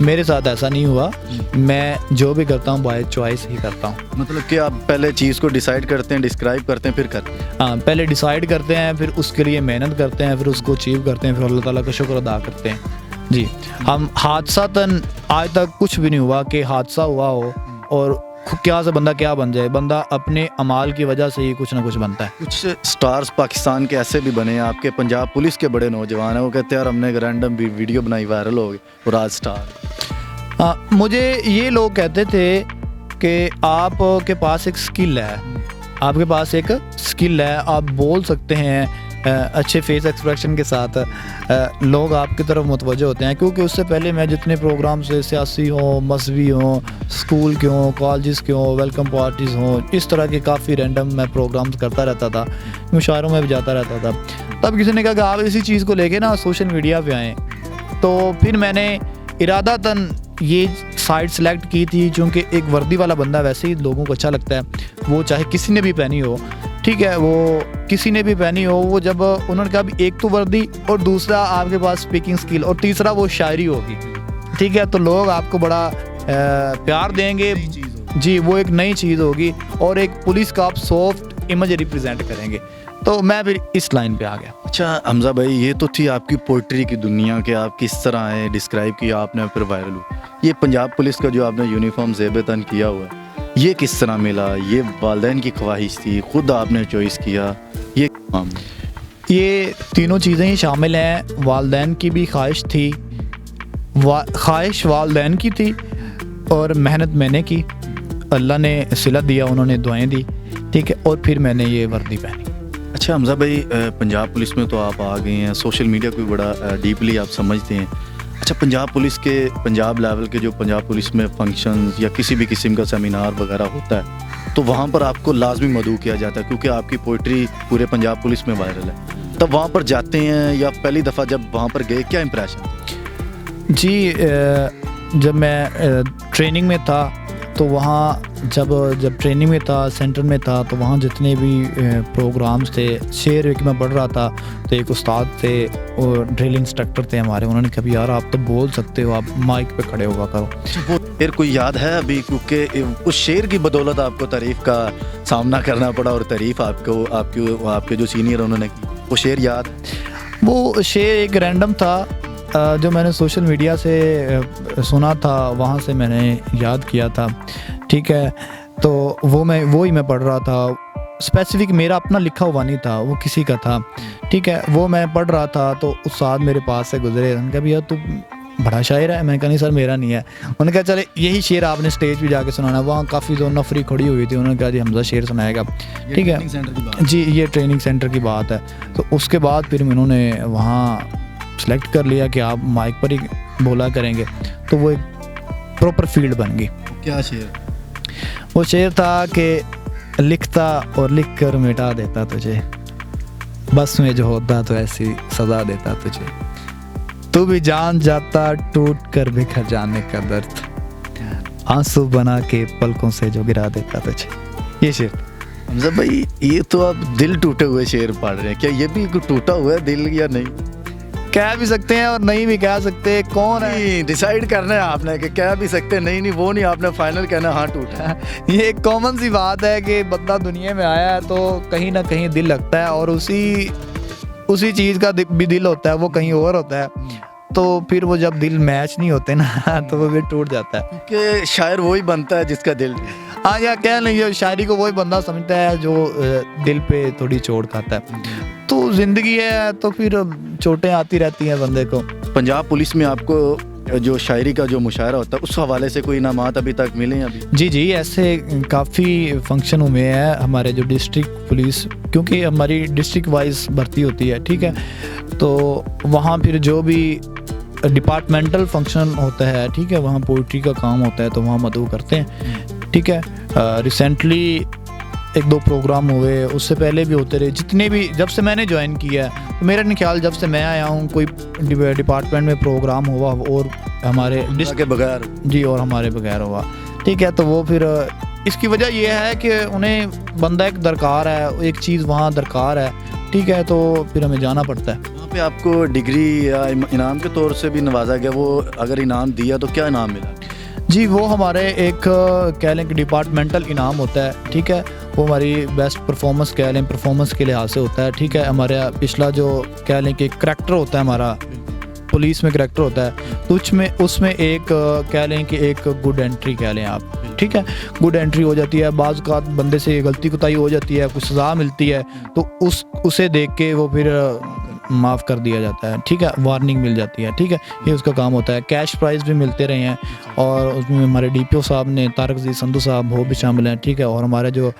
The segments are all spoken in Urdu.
میرے ساتھ ایسا نہیں ہوا, میں جو بھی کرتا ہوں بائی چوائس ہی کرتا ہوں. مطلب کہ آپ پہلے چیز کو ڈیسائیڈ کرتے ہیں, ڈسکرائب کرتے ہیں, پھر کرتے ہیں. ہاں پہلے ڈیسائیڈ کرتے ہیں, پھر اس کے لیے محنت کرتے ہیں, پھر اس کو اچیو کرتے ہیں, پھر اللہ تعالیٰ کا شکر ادا کرتے ہیں. جی ہم حادثاتاً آج تک کچھ بھی نہیں ہوا کہ حادثہ ہوا ہو اور کیا سے بندہ کیا بن جائے, بندہ اپنے اعمال کی وجہ سے ہی کچھ نہ کچھ بنتا ہے. کچھ سٹارز پاکستان کے ایسے بھی بنے ہیں, آپ کے پنجاب پولیس کے بڑے نوجوان ہیں, وہ کہتے ہیں یار ہم نے ایک رینڈم ویڈیو بنائی وائرل ہو گئی اور آج سٹار. مجھے یہ لوگ کہتے تھے کہ آپ کے پاس ایک سکل ہے, آپ کے پاس ایک سکل ہے, آپ بول سکتے ہیں اچھے فیس ایکسپریشن کے ساتھ, لوگ آپ کی طرف متوجہ ہوتے ہیں. کیونکہ اس سے پہلے میں جتنے پروگرام سے سیاسی ہوں, مذہبی ہوں, اسکول کے ہوں, کالجز کے ہوں, ویلکم پارٹیز ہوں, اس طرح کے کافی رینڈم میں پروگرامز کرتا رہتا تھا, مشاعروں میں بھی جاتا رہتا تھا. تب کسی نے کہا کہ آپ اسی چیز کو لے کے نا سوشل میڈیا پہ آئیں, تو پھر میں نے ارادتاً یہ سائٹ سلیکٹ کی تھی, چونکہ ایک وردی والا بندہ ویسے ہی لوگوں کو اچھا لگتا ہے, وہ چاہے کسی نے بھی پہنی ہو, ٹھیک ہے, وہ کسی نے بھی پہنی ہو, وہ جب انہوں نے کہا بھی ایک تو وردی اور دوسرا آپ کے پاس اسپیکنگ سکل اور تیسرا وہ شاعری ہوگی, ٹھیک ہے, تو لوگ آپ کو بڑا پیار دیں گے. جی وہ ایک نئی چیز ہوگی اور ایک پولیس کا آپ سافٹ امیج ریپرزینٹ کریں گے, تو میں پھر اس لائن پہ آ گیا. اچھا حمزہ بھائی, یہ تو تھی آپ کی پوئٹری کی دنیا کہ آپ کس طرح آئے, ڈسکرائب کیا آپ نے, پھر وائرل ہوئی. یہ پنجاب پولیس کا جو آپ نے یونیفارم زیب تن کیا ہوا ہے, یہ کس طرح ملا؟ یہ والدین کی خواہش تھی, خود آپ نے چوائس کیا, یہ تینوں چیزیں ہی شامل ہیں. والدین کی بھی خواہش تھی, خواہش والدین کی تھی, اور محنت میں نے کی, اللہ نے صلت دیا, انہوں نے دعائیں دی, ٹھیک ہے, اور پھر میں نے یہ وردی پہنی. اچھا حمزہ بھائی, پنجاب پولیس میں تو آپ آ گئے ہیں, سوشل میڈیا کو بھی بڑا ڈیپلی آپ سمجھتے ہیں. اچھا پنجاب پولیس کے, پنجاب لیول کے جو پنجاب پولیس میں فنکشنز یا کسی بھی قسم کا سیمینار وغیرہ ہوتا ہے, تو وہاں پر آپ کو لازمی مدعو کیا جاتا ہے کیونکہ آپ کی پوئٹری پورے پنجاب پولیس میں وائرل ہے. تب وہاں پر جاتے ہیں یا پہلی دفعہ جب وہاں پر گئے کیا امپریشن؟ جی جب میں ٹریننگ میں تھا تو وہاں جب ٹریننگ میں تھا, سینٹر میں تھا, تو وہاں جتنے بھی پروگرامز تھے, شعر ایک میں پڑھ رہا تھا, تو ایک استاد تھے, اور ڈرل انسٹرکٹر تھے ہمارے, انہوں نے کہا بھی یار آپ تو بول سکتے ہو, آپ مائک پہ کھڑے ہوا کرو. وہ شعر کوئی یاد ہے ابھی؟ کیونکہ اس شعر کی بدولت آپ کو تعریف کا سامنا کرنا پڑا, اور تعریف آپ کے جو سینئر انہوں نے کی, وہ شعر یاد؟ وہ شعر ایک رینڈم تھا جو میں نے سوشل میڈیا سے سنا تھا, وہاں سے میں نے یاد کیا تھا, ٹھیک ہے, تو وہی میں پڑھ رہا تھا. اسپیسیفک میرا اپنا لکھا ہوا نہیں تھا, وہ کسی کا تھا, ٹھیک ہے, وہ میں پڑھ رہا تھا. تو استاد میرے پاس سے گزرے, انہوں نے کہا بھیا تو بڑا شاعر ہے. میں نے کہا نہیں سر میرا نہیں ہے. انہوں نے کہا چلے یہی شعر آپ نے اسٹیج پہ جا کے سنانا. وہاں کافی جو نفری کھڑی ہوئی تھی, انہوں نے کہا جی حمزہ شعر سنائے گا, ٹھیک ہے. جی یہ ٹریننگ سینٹر کی بات ہے. تو اس کے بعد پھر انہوں نے وہاں سلیکٹ کر لیا کہ آپ مائک پر ہی بولا کریں گے, تو وہ ایک پراپر فیلڈ بن گئی. کیا شعر؟ وہ شعر تھا کہ لکھتا اور لکھ کر مٹا دیتا تجھے, بس میں جو ہوتا تو ایسی سزا دیتا تجھے, تو بھی جان جاتا ٹوٹ کر بکھر جانے کا درد, آنسو بنا کے پلکوں سے جو گرا دیتا تجھے. یہ شعر. حمزہ بھائی یہ تو آپ دل ٹوٹے ہوئے شعر پڑھ رہے ہیں, کیا یہ بھی ٹوٹا ہوا ہے دل یا نہیں؟ کہہ بھی سکتے ہیں اور نہیں بھی کہہ سکتے, کون ہے ڈیسائیڈ کرنا ہے آپ نے کہ کہہ بھی سکتے ہیں, نہیں وہ نہیں, آپ نے فائنل کہنا ہاں ٹوٹا. یہ ایک کامن سی بات ہے کہ بندہ دنیا میں آیا ہے تو کہیں نہ کہیں دل لگتا ہے, اور اسی چیز کا بھی دل ہوتا ہے, وہ کہیں اور ہوتا ہے. تو پھر وہ جب دل میچ نہیں ہوتے نا تو وہ پھر ٹوٹ جاتا ہے. کہ شاعر وہی بنتا ہے جس کا دل, ہاں یا کہہ نہیں, شاعری کو وہی بندہ سمجھتا ہے جو دل پہ تھوڑی چوٹ کھاتا ہے. تو زندگی ہے تو پھر چوٹیں آتی رہتی ہیں بندے کو. پنجاب پولیس میں آپ کو جو شاعری کا جو مشاعرہ ہوتا ہے اس حوالے سے کوئی انعامات ابھی تک ملے ہیں ابھی؟ جی ایسے کافی فنکشن ہوئے ہیں ہمارے جو ڈسٹرکٹ پولیس, کیونکہ ہماری ڈسٹرکٹ وائز بھرتی ہوتی ہے, ٹھیک ہے, تو وہاں پھر جو بھی ڈپارٹمنٹل فنکشن ہوتا ہے, ٹھیک ہے, وہاں پوئٹری کا کام ہوتا ہے تو وہاں مدعو کرتے ہیں, ٹھیک ہے. ریسنٹلی 1-2 پروگرام ہوئے, اس سے پہلے بھی ہوتے رہے, جتنے بھی جب سے میں نے جوائن کیا ہے. تو میرا نہیں خیال جب سے میں آیا ہوں کوئی ڈپارٹمنٹ میں پروگرام ہوا اور ہمارے کے بغیر, جی, اور ہمارے بغیر ہوا, ٹھیک ہے. تو وہ پھر اس کی وجہ یہ ہے کہ انہیں بندہ ایک درکار ہے, ایک چیز وہاں درکار ہے, ٹھیک ہے, تو پھر ہمیں جانا پڑتا ہے. پہ آپ کو ڈگری یا انعام کے طور سے بھی نوازا گیا، وہ اگر انعام دیا تو کیا انعام ملا؟ جی وہ ہمارے ایک کہہ لیں کہ ڈپارٹمنٹل انعام ہوتا ہے، ٹھیک ہے، وہ ہماری بیسٹ پرفارمنس کہہ لیں، پرفارمنس کے لحاظ سے ہوتا ہے، ٹھیک ہے. ہمارا پچھلا جو کہہ لیں کہ کریکٹر ہوتا ہے ہمارا پولیس میں کریکٹر ہوتا ہے، تو اس میں ایک کہہ لیں کہ ایک گڈ انٹری کہہ لیں آپ، ٹھیک ہے، گڈ انٹری ہو جاتی ہے. بعض اوقات بندے سے غلطی کوتاہی ہو جاتی ہے، کچھ سزا ملتی ہے، تو اسے دیکھ کے وہ پھر معاف کر دیا جاتا ہے، ٹھیک ہے، وارننگ مل جاتی ہے، ٹھیک ہے، یہ اس کا کام ہوتا ہے. کیش پرائز بھی ملتے رہے ہیں، اور اس میں ہمارے ڈی پی او صاحب نے طارق عزیز سندھو صاحب وہ بھی شامل ہیں، ٹھیک ہے، اور ہمارے جو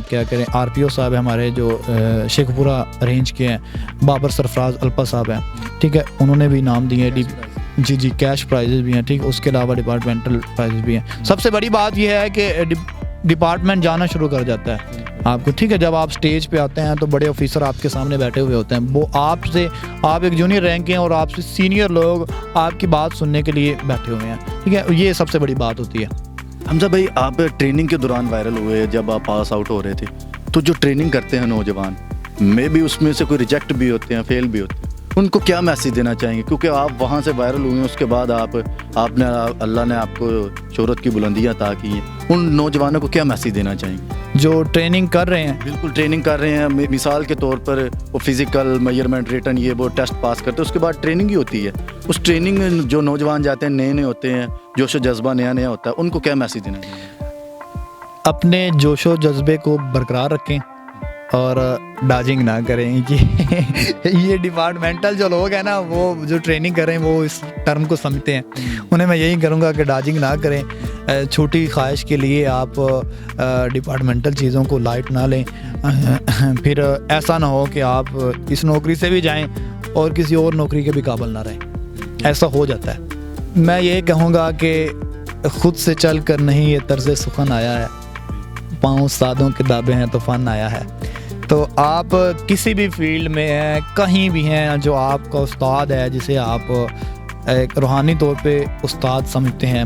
کیا کریں آر پی او صاحب ہیں ہمارے جو شیخ پورہ رینج کے ہیں، بابر سرفراز الپا صاحب ہیں، ٹھیک ہے، انہوں نے بھی انعام دیے ہیں. جی کیش پرائزز بھی ہیں، ٹھیک ہے، اس کے علاوہ ڈپارٹمنٹل پرائزز بھی ہیں. سب سے بڑی بات یہ ہے کہ ڈپارٹمنٹ جانا شروع کر جاتا ہے آپ کو، ٹھیک ہے. جب آپ سٹیج پہ آتے ہیں تو بڑے آفیسر آپ کے سامنے بیٹھے ہوئے ہوتے ہیں، وہ آپ ایک جونیئر رینک ہیں اور آپ سے سینئر لوگ آپ کی بات سننے کے لیے بیٹھے ہوئے ہیں، ٹھیک ہے. یہ سب سے بڑی بات ہوتی ہے. حمزہ بھائی، آپ ٹریننگ کے دوران وائرل ہوئے، جب آپ پاس آؤٹ ہو رہے تھے، تو جو ٹریننگ کرتے ہیں نوجوان میں بھی اس میں سے کوئی ریجیکٹ بھی ہوتے ہیں، فیل بھی ہوتے ہیں، ان کو کیا میسیج دینا چاہیں گے؟ کیونکہ آپ وہاں سے وائرل ہوئے ہیں، اس کے بعد آپ نے اللہ نے آپ کو شہرت کی بلندیاں عطا کی ہیں، ان نوجوانوں کو کیا میسیج دینا چاہیں گے جو ٹریننگ کر رہے ہیں؟ بالکل ٹریننگ کر رہے ہیں، مثال کے طور پر وہ فزیکل میئرمنٹ ریٹن یہ وہ ٹیسٹ پاس کرتے ہیں، اس کے بعد ٹریننگ ہی ہوتی ہے. اس ٹریننگ جو نوجوان جاتے ہیں، نئے ہوتے ہیں، جوش و جذبہ نیا ہوتا ہے، ان کو کیا میسیج دینا چاہیں گے؟ اپنے جوش و جذبے کو برقرار رکھیں اور ڈاجنگ نہ کریں. یہ ڈپارٹمنٹل جو لوگ ہیں نا، وہ جو ٹریننگ کر رہے ہیں وہ اس ٹرم کو سمجھتے ہیں. انہیں میں یہی کروں گا کہ ڈاجنگ نہ کریں. چھوٹی خواہش کے لیے آپ ڈپارٹمنٹل چیزوں کو لائٹ نہ لیں، پھر ایسا نہ ہو کہ آپ اس نوکری سے بھی جائیں اور کسی اور نوکری کے بھی قابل نہ رہیں. ایسا ہو جاتا ہے. میں یہ کہوں گا کہ خود سے چل کر نہیں یہ طرز سخن آیا ہے، پاؤں استادوں کے دابے ہیں تو فن آیا ہے. تو آپ کسی بھی فیلڈ میں ہیں، کہیں بھی ہیں، جو آپ کا استاد ہے، جسے آپ ایک روحانی طور پہ استاد سمجھتے ہیں،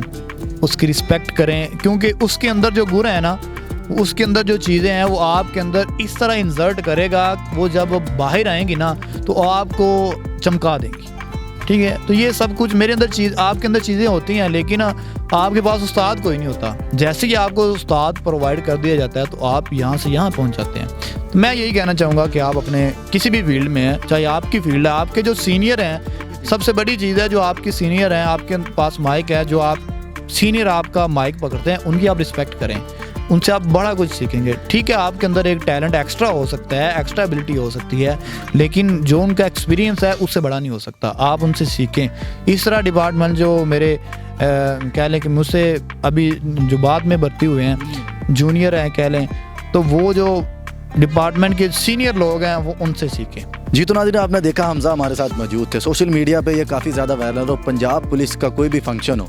اس کی رسپیکٹ کریں، کیونکہ اس کے اندر جو گر ہے نا، اس کے اندر جو چیزیں ہیں وہ آپ کے اندر اس طرح انزرٹ کرے گا، وہ جب باہر آئیں گی نا تو آپ کو چمکا دیں گی، ٹھیک ہے. تو یہ سب کچھ میرے اندر آپ کے اندر چیزیں ہوتی ہیں، لیکن آپ کے پاس استاد کوئی نہیں ہوتا. جیسے کہ آپ کو استاد پرووائڈ کر دیا جاتا ہے تو آپ یہاں سے یہاں پہنچ جاتے ہیں. تو میں یہی کہنا چاہوں گا کہ آپ اپنے کسی بھی فیلڈ میں ہیں، چاہے آپ کی فیلڈ ہے، آپ کے جو سینئر ہیں، سب سے بڑی چیز ہے جو آپ کی سینئر ہیں، آپ کے پاس مائک ہے، جو آپ سینئر آپ کا مائک پکڑتے ہیں، ان کی آپ رسپیکٹ کریں، ان سے آپ بڑا کچھ سیکھیں گے. ٹھیک ہے، آپ کے اندر ایک ٹیلنٹ ایکسٹرا ہو سکتا ہے، ایکسٹرا ایبلٹی ہو سکتی ہے، لیکن جو ان کا ایکسپیرینس ہے اس سے بڑا نہیں ہو سکتا. آپ ان سے سیکھیں. اس طرح ڈپارٹمنٹ جو میرے کہہ لیں کہ مجھ سے ابھی جو بعد میں بھرتی ہوئے ہیں، جونیئر ہیں کہہ لیں، تو وہ جو ڈپارٹمنٹ کے سینئر لوگ ہیں وہ ان سے سیکھیں. جی تو ناظرین، آپ نے دیکھا حمزہ ہمارے ساتھ موجود تھے. سوشل میڈیا پہ یہ کافی زیادہ وائرل ہو، پنجاب پولیس کا کوئی بھی فنکشن ہو،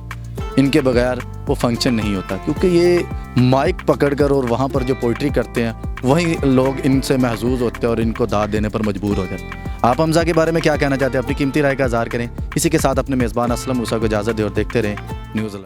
ان کے بغیر وہ فنکشن نہیں ہوتا، کیونکہ یہ مائک پکڑ کر اور وہاں پر جو پوئٹری کرتے ہیں وہی لوگ ان سے محظوظ ہوتے ہیں اور ان کو داد دینے پر مجبور ہو جاتے ہیں. آپ حمزہ کے بارے میں کیا کہنا چاہتے ہیں؟ اپنی قیمتی رائے کا اظہار کریں. اسی کے ساتھ اپنے میزبان اسلم موسیٰ کو اجازت دیں اور دیکھتے رہیں نیوز.